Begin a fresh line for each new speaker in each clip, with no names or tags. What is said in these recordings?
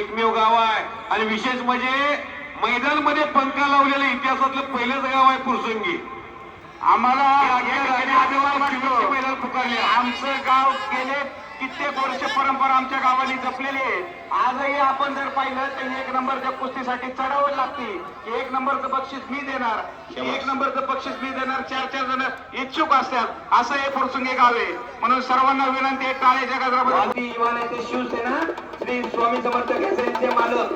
एकमेव गाव आहे आणि विशेष म्हणजे मैदान मध्ये पंखा लावलेलं इतिहासातलं पहिलंच गाव आहे फुरसंगी.
आम्हाला
मैदान पुकारले.
आमचं गाव गेले कित्येक वर्ष परंपरा आमच्या गावाने जपलेली आहे. आजही आपण जर पाहिलं तर 1 नंबरच्या कुस्तीसाठी चढावं लागते. 1 नंबरचं बक्षीस मी देणार, 1 नंबरचं बक्षीस मी देणार, 4 जण इच्छुक असतात. असं हे फुरसुंगी गाव आहे. म्हणून सर्वांना विनंती आहे, टाळ्याच्या गजरामध्ये
युवा नेते शिवसेना श्री स्वामी समर्थ घेसेंचे मालक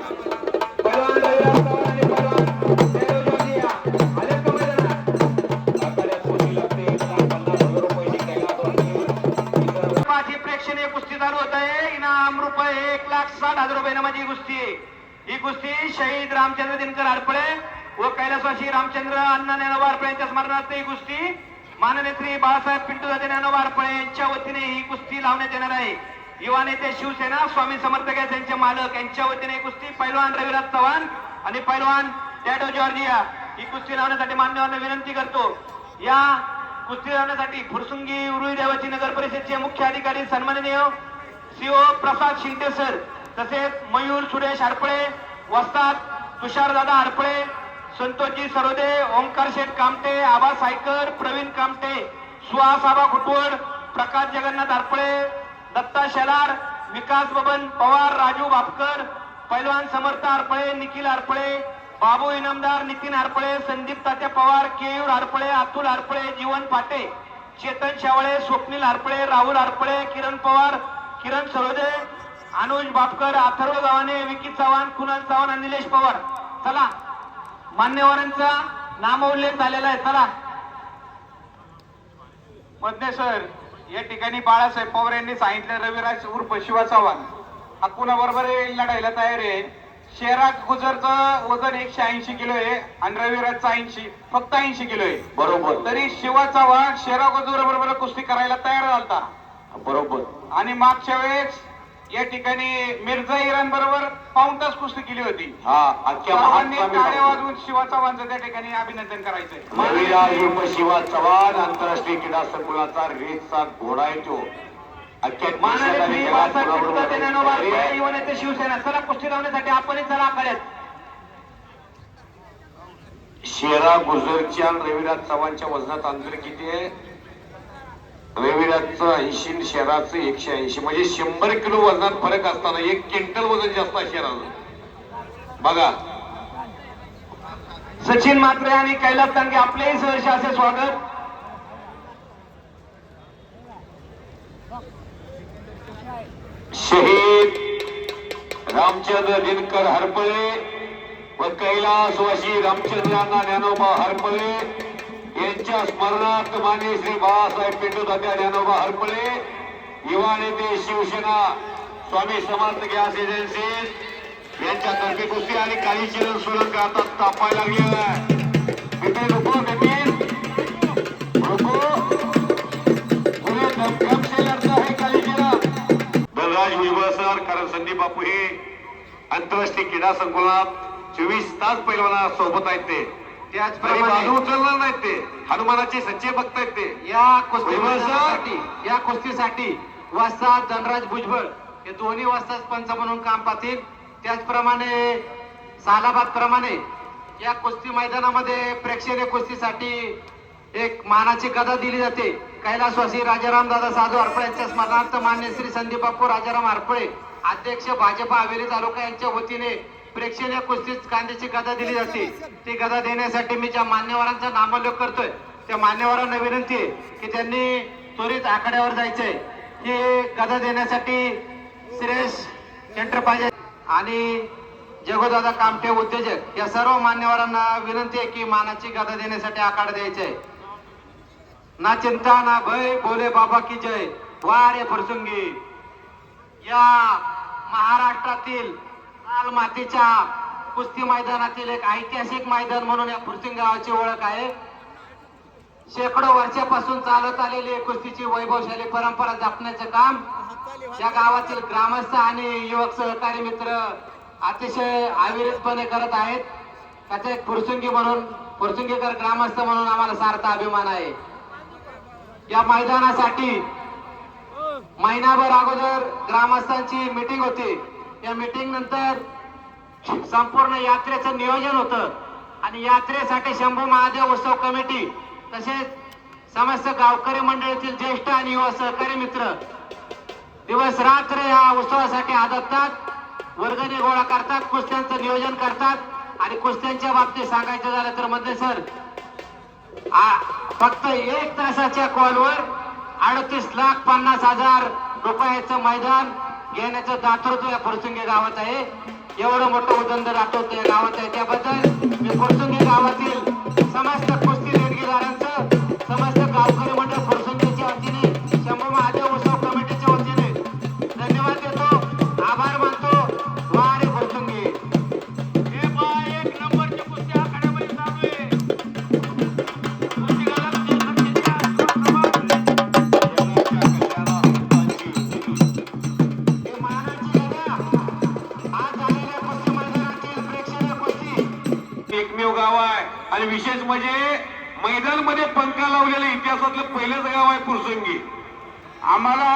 पैलवान रविराज चव्हाण आणि पैलवान देवराव जोजिया आले का मैदानात? आखाड्यात कुस्ती लागते. 1,50,000 रुपये जिंकायला
माझी प्रेक्षणीय कुस्ती चालू होत आहे. इनाम रुपये 1,60,000 रुपये नामाची कुस्ती. ही कुस्ती शहीद रामचंद्र दिनकर हरपळे व कैलासवासी रामचंद्र अण्णा ज्ञानोबा हरपळे यांच्या स्मरणार्थ ही कुस्ती माननीय श्री बाळासाहेब पिंटू दादा ज्ञानोबा हरपळे यांच्या वतीने ही कुस्ती लावण्यात येणार आहे. युवा नेते शिवसेना स्वामी समर्थ घेसेंचे मालक यांच्या वतीने ही कुस्ती पैलवान रविराज चव्हाण आणि पैलवान डॅडो जॉर्जिया ही कुस्ती लावण्यासाठी मान्यवरांना विनंती करतो. या कुस्ती लावण्यासाठी फुरसुंगी उरुळी देवाची नगर परिषदेचे मुख्य अधिकारी सन्माननीय सीओ प्रसाद शिंदे सर, तसेच मयूर सुरेश हरपळे, वस्ताद तुषारदादा हरपळे, संतोषजी सरोदे, ओंकार शेठ कामटे, आबा सायकर, प्रवीण कामटे, सुहास आबा खुटवड, प्रकाश जगन्नाथ हरपळे, दत्ता शेलार, विकास बबन पवार, राजू बापकर, पैलवान समर्थ हरपळे, निखिल हरपळे, बाबू इनामदार, नितीन हरपळे, संदीप तात्या पवार, केयूर हरपळे, अतुल हरपळे, जीवन पाटे, चेतन शेवाळे, स्वप्नील हरपळे, राहुल हरपळे, किरण पवार, किरण सरोदे, अनुज बापकर, अथर्व गावाने, विकी चव्हाण, कुणाल चव्हाण आणि निलेश पवार. चला, मान्यवरांचा नामोल्लेख झालेला आहे. चला मधने सर, या ठिकाणी बाळासाहेब पवार यांनी सांगितलं रविराज उर्फ शिवा चव्हाण हा कुणाबरोबर लढायला तयार आहे. शेराज गुजरचं वजन 180 किलो आहे आणि रविराजचं 80, फक्त 80 किलो आहे.
बरोबर.
तरी शिवा चव्हाण शेरा गुजर बरोबर कुस्ती करायला तयार झालता.
बरोबर.
आणि मागच्या वेळेस या ठिकाणी मिर्झा इराण बरोबर पाऊण तास कुस्ती केली होती. सर्वांनी टाळ्या वाजवून शिवा चव्हाणचं त्या ठिकाणी अभिनंदन करायचंय.
रविराज उर्फ शिवा चव्हाण आंतरराष्ट्रीय क्रीडा संकुलाचा रेसचा घोडा आहे तो.
माननीय श्री बाळासाहेब पिंटू दादा ज्ञानोबा हरपळे युवा नेते शिवसेना. चला कुस्ती लावण्यासाठी आपणही चला आखाड्यात.
शेरा गुजरच्या आणि रविराज चव्हाणच्या वजनात अंतर किती आहे? रविराजचं 80 आणि शेराचं 180, म्हणजे 100 किलो वजनात फरक असताना 1 क्विंटल वजन जास्त आहे शेराचं. बघा,
सचिन म्हात्रे आणि कैलास तांगे आपलेही सहर्ष असे स्वागत.
शहीद रामचंद्र दिनकर हरपळे व कैलासवासी रामचंद्रांना ज्ञानोबा हरपळे यांच्या स्मरणार्थ माननीय श्री बाळासाहेब पिंटू दादा ज्ञानोबा हरपळे युवा नेते शिवसेना स्वामी समर्थ गॅस एजन्सी यांच्यातर्फे कुस्ती आणि काही चिरण सोलंकर आता तापायला लागलेला आहे. बिपिन रुको, बिपिन रुको, पुढे दमखम से लढता है काही चिरण. बलराज विभळ सर, कारण संदीप बापू हे आंतरराष्ट्रीय क्रीडा संकुलात 24 तास पैलवाना सोबत आहेत. ते
त्याचप्रमाणे
बाजू उचलणार नाहीत. ते हनुमानाचे सच्चे भक्त आहेत. ते
या कुस्तीसाठी वस्ताद धनराज भुजबळ हे दोन्ही वस्ताद पंच म्हणून काम पाहतील. त्याचप्रमाणे सालाबाद प्रमाणे या कुस्ती मैदानामध्ये प्रेक्षणीय कुस्तीसाठी एक मानाची गदा दिली जाते. कैलासवासी राजाराम दादा साधू हरपळे यांच्या स्मरणार्थ मान्य श्री संदीप बापू राजाराम हरपळे अध्यक्ष भाजपा हवेली तालुका यांच्या वतीने प्रेक्षणीय कुस्तीत कांद्याची गदा दिली जाते. ती गदा देण्यासाठी मी ज्या मान्यवरांचा नामोल्लेख करतोय त्या मान्यवरांना विनंती आहे की त्यांनी त्वरित आखाड्यावर जायचंय. ही गदा देण्यासाठी श्रेष सेंटर पाहिजे आणि जगोदादा कामटे उद्योजक या सर्व मान्यवरांना विनंती आहे की मानाची गदा देण्यासाठी आखाडा द्यायचा आहे. ना चिंता ना भय, बोले बाबा की जय. वारे फुरसुंगी या महाराष्ट्रातील लाल मातीच्या कुस्ती मैदानातील एक ऐतिहासिक मैदान म्हणून या फुरसुंगी गावाची ओळख आहे. शेकडो वर्षापासून चालत आलेली कुस्तीची वैभवशाली परंपरा जपण्याचं काम या गावातील ग्रामस्थ आणि युवक सहकारी मित्र अतिशय अविरतपणे करत आहेत. त्याचा एक फुरसुंगी म्हणून, फुरसुंगीकर ग्रामस्थ म्हणून आम्हाला सार्थ अभिमान आहे. या मैदानासाठी महिनाभर अगोदर ग्रामस्थांची मीटिंग होती. या मीटिंग नंतर संपूर्ण यात्रेचं नियोजन होतं आणि यात्रेसाठी शंभू महादेव उत्सव कमिटी तसेच समस्त गावकरी मंडळीतील ज्येष्ठ आणि युवा सहकारी मित्र दिवस रात्र या उत्सवासाठी आदतात, वर्गणी गोळा करतात, कुस्त्यांचं नियोजन करतात आणि कुस्त्यांच्या बाबतीत सांगायचं झालं तर मध्ये सर फक्त 1 तासाच्या कॉलवर 38,50,000 रुपयाचं मैदान घेण्याचं दातृत्व या फुरसुंगे गावात आहे. एवढं मोठं उदंड दातृत्व या गावात आहे. त्याबद्दल मी फुरसुंगे गावातील समस्त कुस्ती देणगीदारांचं, समस्त गावकरी मंडळ फुरसुंगेच्या वतीने, शंभू महादेव उत्सव कमिटीच्या वतीने धन्यवाद देतो, आभार मानतो. वारे फुरसुंगे.
हे बा 1 नंबरची कुस्ती आखाड्यामध्ये चालू आहे. कुस्तीगाराला
हे मानाची लढा आज झालेल्या कुस्ती मैदानातील प्रेक्षणीय कुस्ती
एकमेव गाव आहे आणि विशेष म्हणजे मैदान मध्ये पंखा लावलेलं इतिहासातलं पहिलंच गाव आहे फुरसुंगी.
आम्हाला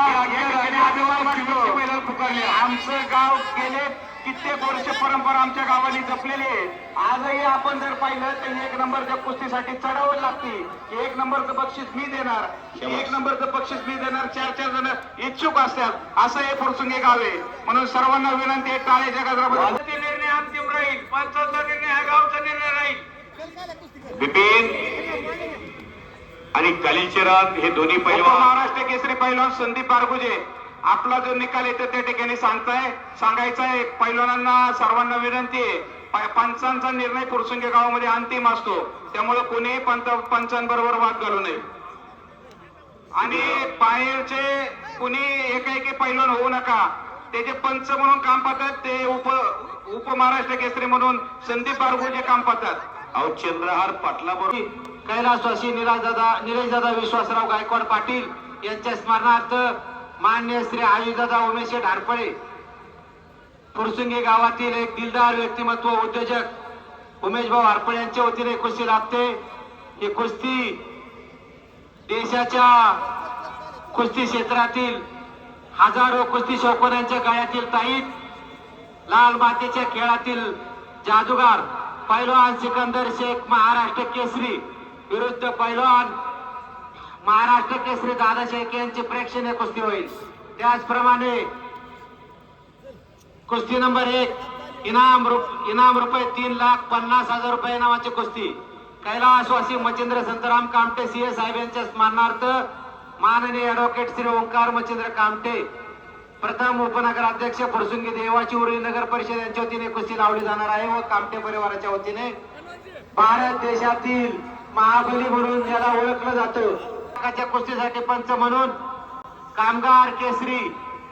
मैदान पुकारले.
आमचं गाव गेले कित्येक वर्ष परंपरा आमच्या गावाने जपलेली आहे. आजही आपण जर पाहिलं तर 1 नंबरच्या कुस्तीसाठी चढावं लागते. 1 नंबरचं बक्षीस मी देणार, 1 नंबरचं बक्षीस मी देणार, 4 जण इच्छुक असतात. असं हे फुरसुंगे गाव आहे. म्हणून सर्वांना विनंती आहे, टाळ्याच्या गजरामध्ये
निर्णय अंतिम राहील. पंचाचा निर्णय हा गावचा निर्णय राहील.
बिपिन आणि कालीचरण हे दोन्ही पैलवान
महाराष्ट्र केसरी पैलवान संदीप बारगुजे आपला जो निकाल येतो त्या ठिकाणी सांगायचा आहे. पैलवानांना सर्वांना विनंती आहे, पंचांचा निर्णय फुरसुंगे गावामध्ये अंतिम असतो. त्यामुळे कोणीही पंचांबरोबर वाद घालू नये आणि बाहेरचे कुणी एकाएकी पैलवान होऊ नका. ते जे पंच म्हणून काम पाहतात ते उप महाराष्ट्र केसरी म्हणून संदीप बारगुजे काम पाहतात.
अहो चंद्रहार पाटलाबरोबर
कैलासवासी निलेशदादा विश्वासराव गायकवाड पाटील यांच्या स्मरणार्थ मान्य श्री आयुषदादा उमेश ढारपळे फुरसुंगे गावातील एक दिलदार व्यक्तिमत्व उद्योजक उमेशभाऊ हरपळे यांच्या वतीने कुस्ती लागते. ही कुस्ती देशाच्या कुस्ती क्षेत्रातील हजारो कुस्ती शौकीनांच्या गळ्यातील ताईत, लाल मातीच्या खेळातील जादूगार पैलवान सिकंदर शेख महाराष्ट्र केसरी विरुद्ध पैलवान महाराष्ट्र केसरी दादा शेख यांची प्रेक्षणीय कुस्ती होईल. त्याचप्रमाणे कुस्ती नंबर 1 इनाम रुपये 3,50,000 रुपये इनामाची कुस्ती कैलासवासी मच्छिंद्र संतराम कामटे सीए साहेब यांच्या स्मरणार्थ माननीय ॲडव्होकेट श्री ओंकार मच्छिंद्र कामटे प्रथम उपनगराध्यक्ष फुरसुंगी देवाची उरी नगर परिषद यांच्या वतीने कुस्ती लावली जाणार आहे व कामटे परिवाराच्या वतीने भारत देशातील महाबली म्हणून ज्याला ओळखलं जातं कुस्तीसाठी पंच म्हणून कामगार केसरी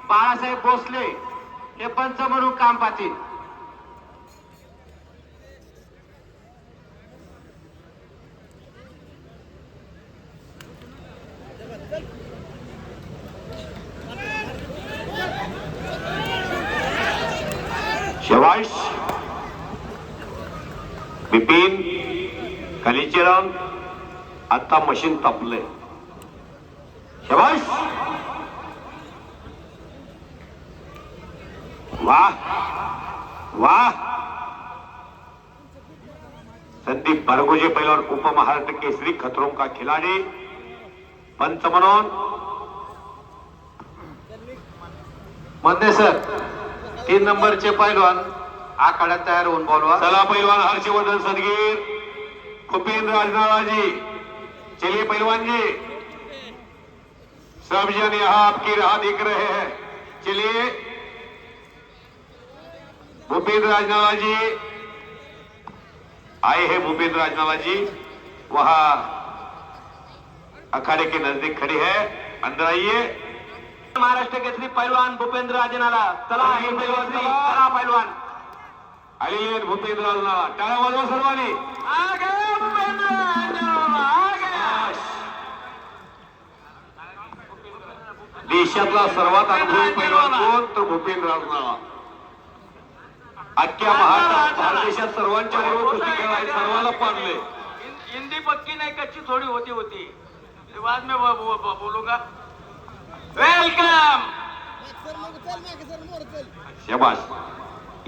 बाळासाहेब भोसले हे पंच म्हणून काम पाहतील.
शबाश बिपिन कालीचरण आता मशीन तापलंय. शबाश वाह वाह. संदीप बारगुजे पैलवान उपमहाराष्ट्र केसरी खतरों का खिलाडी पंच म्हणून
मध्ये सर 3 नंबरचे पैलवान आखाड्यात तयार होऊन बोलवा.
चला पैलवान हर्षवर्धन सदगीर, भूपेंद्र राजनाला जी, चलिए पहलवान जी, सब जन यहाँ आपकी राह देख रहे हैं. चलिए भूपेंद्र राजनाला जी आए हैं. भूपेंद्र राजनाला जी वहां अखाड़े के नजदीक खड़े हैं. अंदर आइए.
महाराष्ट्र केसरी पैलवान भूपेंद्र राजनाला. चला हे पैलवान चला पैलवान
आलेले आहेत भूपेंद्र राजनाला. टाळ्या वाजवा सर्वांनी. देशातला सर्वात अनुभवी पैलवान कोण तर भूपेंद्र राजनाला. अख्ख्या भारत देशात सर्वांच्या बरोबर कुस्ती खेळाय, सर्वांना पाडले.
हिंदी पक्की नहीं कच्ची थोड़ी होती बाद में बोलूंगा. वेलकम
शबाश.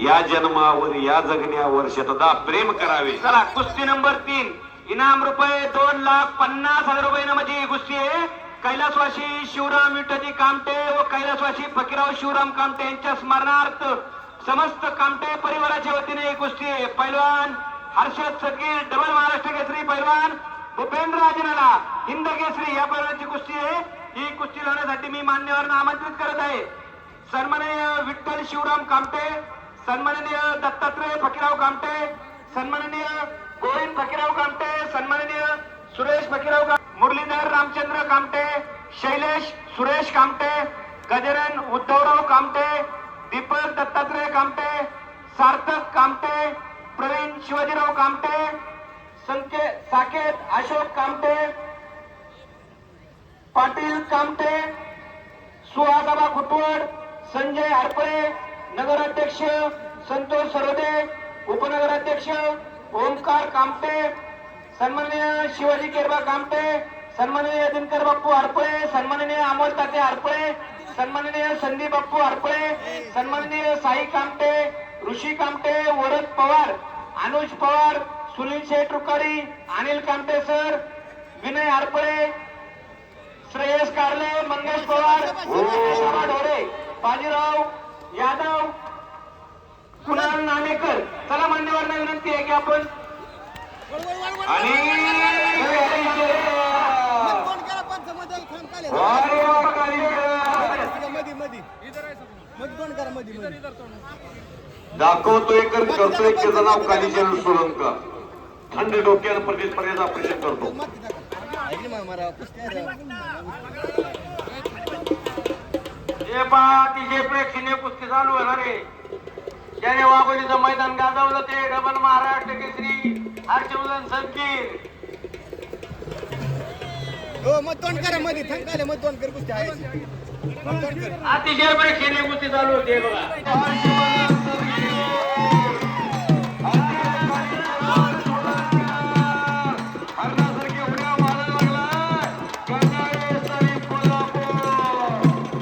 या जन्मावर या जगण्यावर शतदा प्रेम करावे.
चला कुस्ती नंबर 3, इनाम रुपये 2,50,000 रुपये मध्ये ही कुस्ती आहे. कैलासवासी शिवराम विठ्ठलजी कामटे व कैलासवासी फकीराव शिवराम कामटे यांच्या स्मरणार्थ समस्त कामटे परिवाराच्या वतीने ही कुस्ती आहे. पैलवान हर्षद सकीर डबल महाराष्ट्र केसरी, पैलवान भूपेंद्र राजनाला हिंद केसरी या पैलवानाची कुस्ती आहे. ही कुस्ती लढवण्यासाठी मी मान्यवरांना आमंत्रित करत आहे. सन्माननीय विठ्ठल शिवराम कामटे, सन्माननीय दत्तात्रय फकीराव कामटे, सन्माननीय गोविंद फकीराव कामटे, सन्माननीय सुरेश फकीराव कामटे, मुरलीधर रामचंद्र कामटे, शैलेश सुरेश कामटे, गजानन उद्धवराव कामटे, दीपक दत्तात्रय कामटे, सार्थक कामटे, प्रवीण शिवाजीराव कामटे, साकेत अशोक कामटे, पाटील कामटे, सुहासाबा खुटवड, संजय हरपळे, नगराध्यक्ष संतोष सरोदे, उपनगराध्यक्ष ओमकार कामटे, सन्माननीय शिवाजी केरबा कामटे, सन्माननीय दिनकर बाप्पू हरपळे, सन्माननीय अमोल ताते हरपळे, सन्माननीय संदीप बाप्पू हरपळे, सन्माननीय साई कामटे, ऋषी कामटे, वरद पवार, अनुज पवार, सुनील शेठ रुकारी, अनिल कामटे सर, विनय हरपळे, श्रेयस कारले, मंगेश पवार, शोभा ढोरे, बाजीराव यादव, कुणाल नाणेकर. चला मान्यवरांना विनंती आहे की आपण
आणि दाखवतोय कर करतोय त्याचं नाव कालीचरण सोलंकर. थंड डोक्यानं प्रदेश पर्यंत ऑपरेशन करतो.
हे पहा अतिशय प्रेक्षणीय कुस्ती चालू होणार आहे. ज्याने वाघोलीचं मैदान गाजवलं ते डबल महाराष्ट्र केसरी हर्षवर्धन संकीर.
मतदान करा मध्ये थंकाले मतदान कर कुस्ती आहे
अतिशय प्रेक्षणीय कुस्ती चालू होते बघा.